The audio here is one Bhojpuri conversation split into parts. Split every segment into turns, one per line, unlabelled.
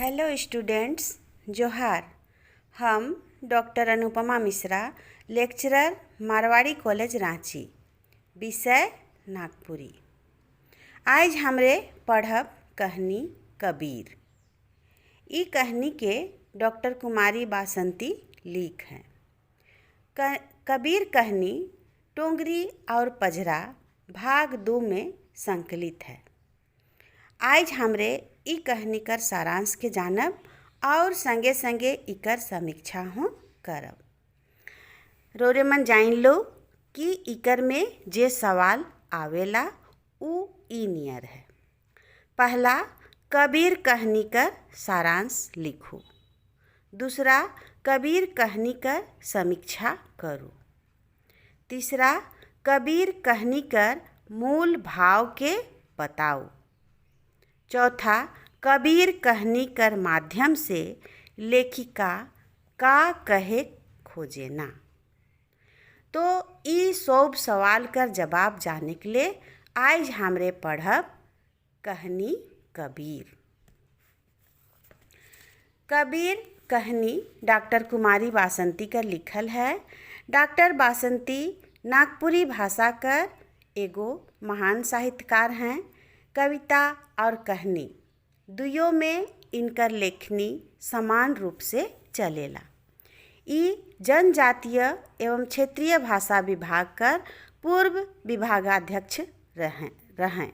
हेलो स्टूडेंट्स, जोहार। हम doctor Anupama Mishra, lecturer Marwari college Ranchi, विषय नागपुरी। आज हमरे पढ़ब कहानी कबीर। ई कहानी के डॉक्टर कुमारी बासंती लिख हैं। कबीर कहानी टोंगरी और पझरा भाग 2 में संकलित है। आज हमरे ई कहानी कर सारांश के जानब और संगे संगे इकर समीक्षा हो करब। रोरे मन जान लो कि इकर में जे सवाल आवेला उ ई नियर है। पहला, कबीर कहानी कर सारांश लिखो। दूसरा, कबीर कहानी कर समीक्षा करो। तीसरा, कबीर कहानी कर मूल भाव के बताओ। चौथा, कबीर कहानी कर माध्यम से लेखिका का कहे खोजेना। तो ई सब सवाल कर जवाब जाने के लिए आज हमरे पढ़ब कहानी कबीर। कबीर कहानी डॉक्टर कुमारी बासंती कर लिखल है। डॉक्टर बासंती नागपुरी भाषा कर एगो महान साहित्यकार हैं। कविता और कहानी दुयों में इनकर लेखनी समान रूप से चलेला। ई जनजातीय एवं क्षेत्रीय भाषा विभाग कर पूर्व विभागाध्यक्ष रहें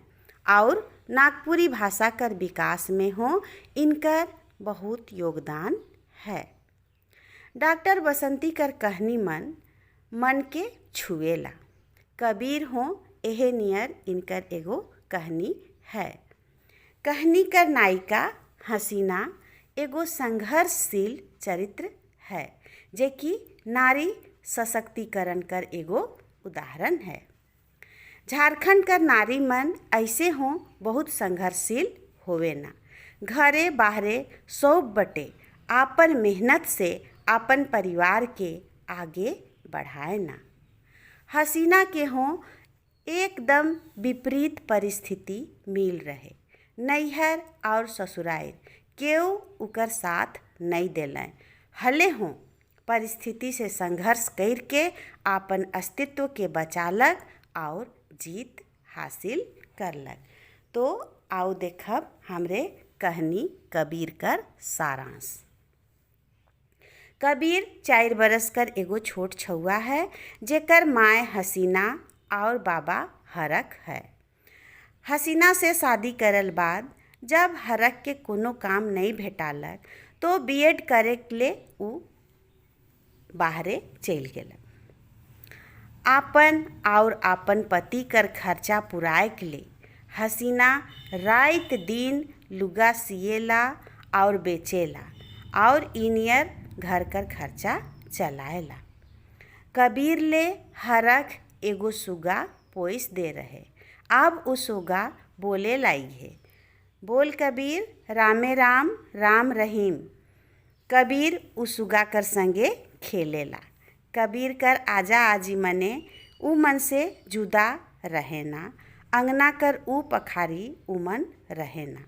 और नागपुरी भाषा कर विकास में हो इनकर बहुत योगदान है। डॉक्टर बसंती कर कहानी मन के छुएला। कबीर हो एहे नियर इनकर एगो कहानी है। कहानी कर नायिका हसीना एगो संघर्षशील चरित्र है, जे कि नारी सशक्तिकरण कर एगो उदाहरण है। झारखंड कर नारी मन ऐसे हो बहुत संघर्षशील होवे ना। घरे बाहरे सब बटे आपन मेहनत से आपन परिवार के आगे बढ़ाए ना। हसीना के हो एकदम विपरीत परिस्थिति मिल रहे। नैहर और ससुराल केव उकर साथ नहीं देलें। हले हो परिस्थिति से संघर्ष करके आपन अस्तित्व के बचालक और जीत हासिल करलक। तो आओ देखब हमरे कहानी कबीर कर सारांश। कबीर 4 बरस कर एगो छोट छौआ है, जेकर माय हसीना और बाबा हरक है। हसीना से शादी करल बाद जब हरक के कोनो काम नहीं भेटालक तो बीएड करे के लिए उ बाहरे चल गेलक। आपन और आपन पति कर खर्चा पुराए के लिए हसीना रात दिन लुगा सिएला और बेचेला और इनियर घर कर खर्चा चलाएला। कबीर ले हरक एगो सुगा पोइस दे रहे। अब उ सुगा बोले लाई है, बोल कबीर रामे राम राम रहीम। कबीर उ सुगा कर संगे खेलेला। कबीर कर आजा आजी मने उ मन से जुदा रहेना। अंगना कर उ पखारी उमन रहेना।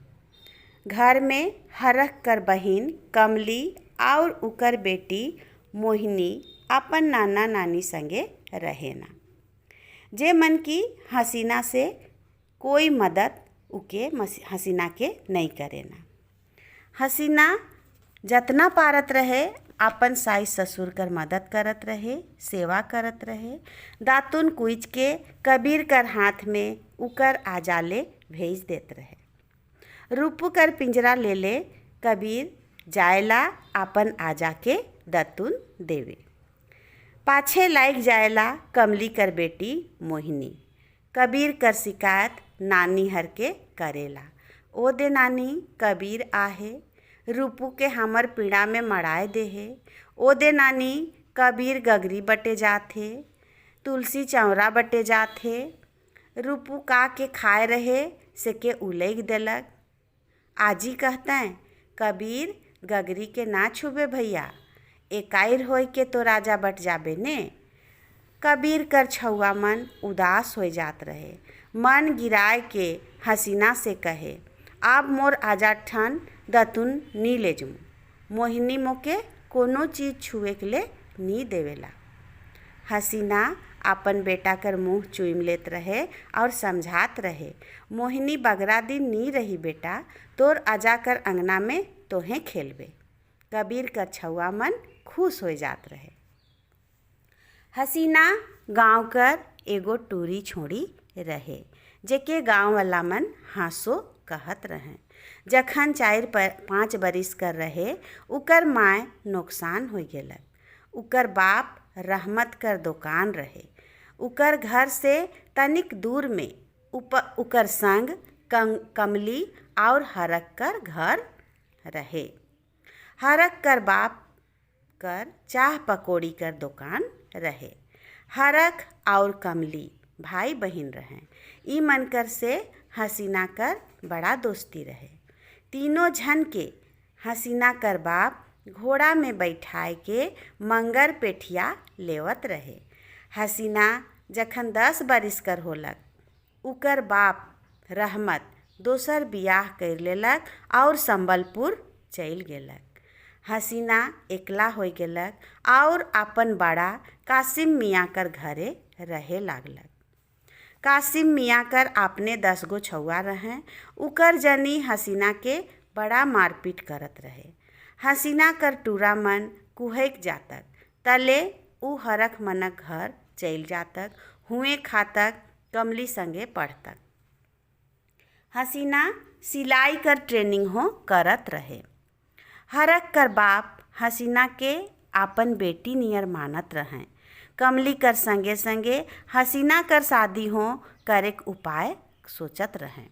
घर में हरक कर बहिन कमली और उकर बेटी मोहिनी अपन नाना नानी संगे रहेना। जे मन की हसीना से कोई मदद उके हसीना के नहीं करेना। हसीना जतना पारत रहे अपन सास ससुर कर मदद करत रहे, सेवा करत रहे। दातुन कुछ के कबीर कर हाथ में उकर आजाले भेज देत रहे। रूपू कर पिंजरा ले ले कबीर जायला अपन आजा के दतुन देवे। पाछे लाइक जायला कमली कर बेटी मोहिनी। कबीर कर शिकायत नानी हर के करेला। ओ दे नानी कबीर आहे, रूपू के हमर पीड़ा में मड़ाए दे है। ओ दे नानी कबीर गगरी बटे जाथे, तुलसी चौरा बटे जाथे। रूपू का के खाए रहे से के उलैग देलक। आजी कहते हैं कबीर गगरी के ना छुबे भैया, एकाइर होय के तो राजा बट जाबे ने। कबीर कर छौआ मन उदास हो जात रहे। मन गिराए के हसीना से कहे, अब मोर आजा ठन दतुन नी ले जमू। मोहिनी मोके कोनो चीज छुए के ले नी देवेला। हसीना अपन बेटा कर मुँह चूम लेत रहे और समझात रहे, मोहिनी बगरा दिन नी रही बेटा, तोर अजा कर अंगना में तोहें खेलबे। कबीर कर छौआ मन खुश हो जात रहे। हसीना गांव कर एगो टूरी छोड़ी रहे, जेके गांव वाला मन हाँसो कहत रहे। जखन 4-5 बरिस कर रहे, उकर माय नुकसान हो गेलक। उकर बाप रहमत कर दुकान रहे। उकर घर से तनिक दूर में उकर संग कमली और हरक कर घर रहे। हरक कर बाप कर चाह पकौड़ी कर दुकान रहे। हरक और कमली भाई बहन रहे। ई मनकर से हसीना कर बड़ा दोस्ती रहे। तीनों झन के हसीना कर बाप घोड़ा में बैठाए के मंगर पेठिया लेवत रहे। हसीना जखन 10 बरिस कर होलक, उकर बाप रहमत दोसर बियाह कर लेलक और संबलपुर चल गेलक। हसीना एकला हो गेलक और अपन बड़ा कासिम मियाँ कर घरे रहे लागलक। कासिम मियाँ कर अपने 10 गो छौआ रहें। उकर जनी हसीना के बड़ा मारपीट करत रहे। हसीना कर टूरा मन कुहक जातक, तले उ हरख मनक घर चल जातक, हुए खातक कमली संगे पढ़तक। हसीना सिलाई कर ट्रेनिंग हो करत रहे। हरक कर बाप हसीना के आपन बेटी नियर मानत रहें। कमली कर संगे संगे हसीना कर शादी हो करे के उपाय सोचत रहें।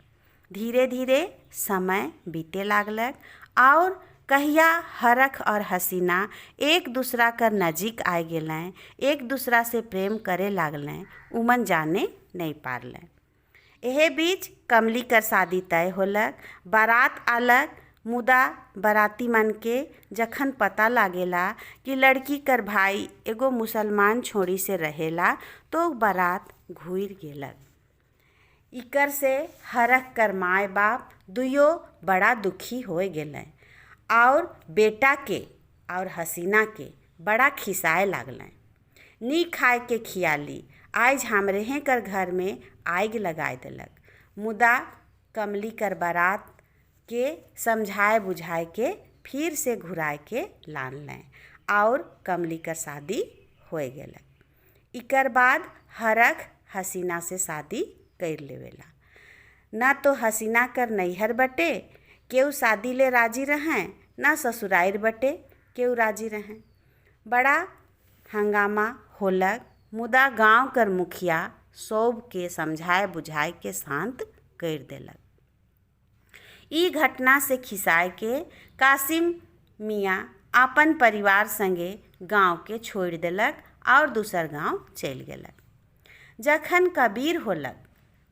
धीरे धीरे समय बीते लागलक और कहिया हरख और हसीना एक दूसरा कर नजीक आए गेलें, एक दूसरा से प्रेम करे लागलें, उमन जाने नहीं पारलें। एहे बीच कमली कर शादी तय होलक। बारात आलक, मुदा बाराती मन के जखन पता लागेला कि लड़की कर भाई एगो मुसलमान छोड़ी से रहेला, तो बारात घूर गेलक। इकर से हरख कर माय बाप दुयो बड़ा दुखी हो गेलें और बेटा के और हसीना के बड़ा खिसाए लागलें। नी खाए के खियाली आज हमरे कर घर में आग लगाए देलक। मुदा कमली कर बारात के समझाए बुझाए के फिर से घुराए के लान लें और कमली कर शादी हो गेलक। इकर बाद हरख हसीना से शादी कर लेवेला। ना तो हसीना कर नैहर बटे केहू शादी ले राजी रहें, ना ससुराइर बटे केहू राजी रहें। बड़ा हंगामा होलक, मुदा गांव कर मुखिया सब के समझाए बुझाए के शांत कर देलक। ई घटना से खिसाए के कासिम मियाँ अपन परिवार संगे गांव के छोड़ देलक और दूसर गांव चल गेलक। जखन कबीर होलक,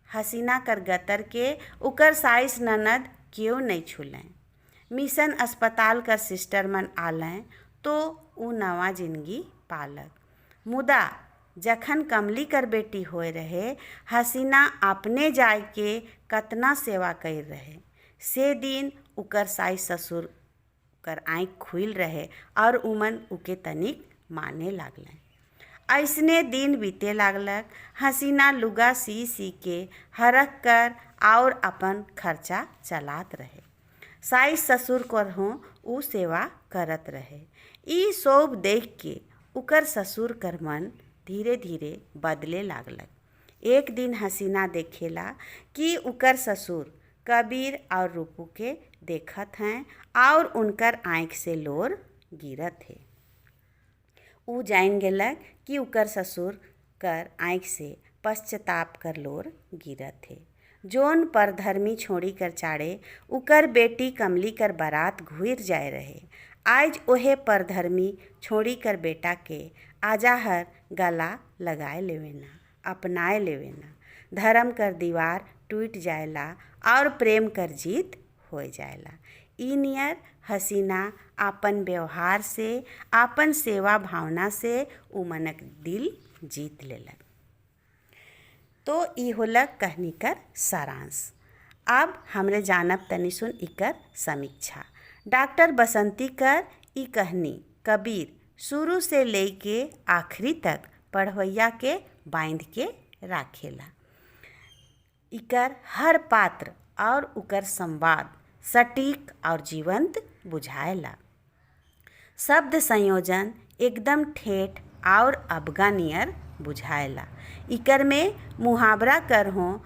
हसीना कर गतर के उकर साइस ननद क्यों नहीं छुलें। मिशन अस्पताल कर सिस्टर मन आलें तो उ नवा जिंदगी पालक। मुदा जखन कमली कर बेटी होए रहे, हसीना अपने जाय के कतना सेवा कर रहे। से दिन उकर सास ससुर कर आँख खुल रहे और उमन उके तनिक माने लागलें। ऐसने दिन बीते लागलक। हसीना लुगा सी सी के हरख कर और अपन खर्चा चलात रहे। सास ससुर कर हो उ सेवा करत रहे। ई सब देख के उकर ससुर कर मन धीरे धीरे बदले लागलक। एक दिन हसीना देखेला कि उकर ससुर कबीर और रूपू के देखत हैं और उनकर आँख से लोर गिरत है। उ जान गेलक कि उकर ससुर कर आँख से पश्चाताप कर लोर गिरत है। जोन पर धर्मी छोड़ी कर चाड़े उकर बेटी कमली कर बारात घुर जाए रहे। आज ओहे पर धर्मी छोड़ी कर बेटा के आजाहर गला लगाए लेवेना, अपनाए लेवेना। धर्म कर दीवार टूट जाएला और प्रेम कर जीत हो जाएला। ई नियर हसीना आपन व्यवहार से, आपन सेवा भावना से उमनक दिल जीत लेलक। तो ई होलक कहानी कर सारांश। अब हमरे जानब तनी सुन इकर समीक्षा। डॉक्टर बसंती कर ई कहानी कबीर शुरू से लेके आखिरी तक पढ़वैया के बांध के राखेला। इकर हर पात्र और उकर संवाद सटीक और जीवंत बुझाएला। शब्द संयोजन एकदम ठेठ और अबगानियर बुझाएला। इकर में मुहावरा कर हो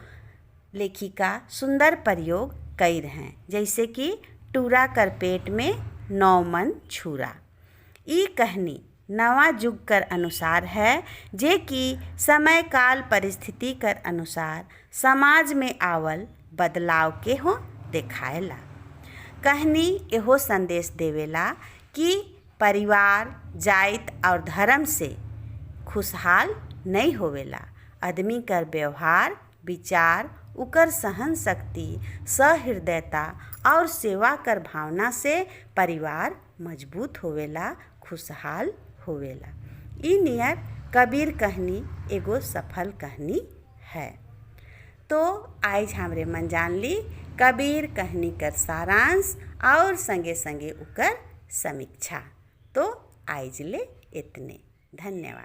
लेखिका सुंदर प्रयोग कई हैं, जैसे कि टूरा कर पेट में 9 मन छुरा। ई कहानी नवा युग कर अनुसार है, जे कि समय काल परिस्थिति कर अनुसार समाज में आवल बदलाव के हो देखाएला। कहानी एहो संदेश देवेला कि परिवार, जात और धर्म से खुशहाल नहीं होवेला। आदमी कर व्यवहार, विचार, उकर सहन शक्ति, सहृदयता और सेवा कर भावना से परिवार मजबूत होवेला, खुशहाल होवेला। ई नियर कबीर कहानी एगो सफल कहानी है। तो आज हमरे मन जान ली कबीर कहानी कर सारांश और संगे संगे उकर समीक्षा। तो आज ले इतने। धन्यवाद।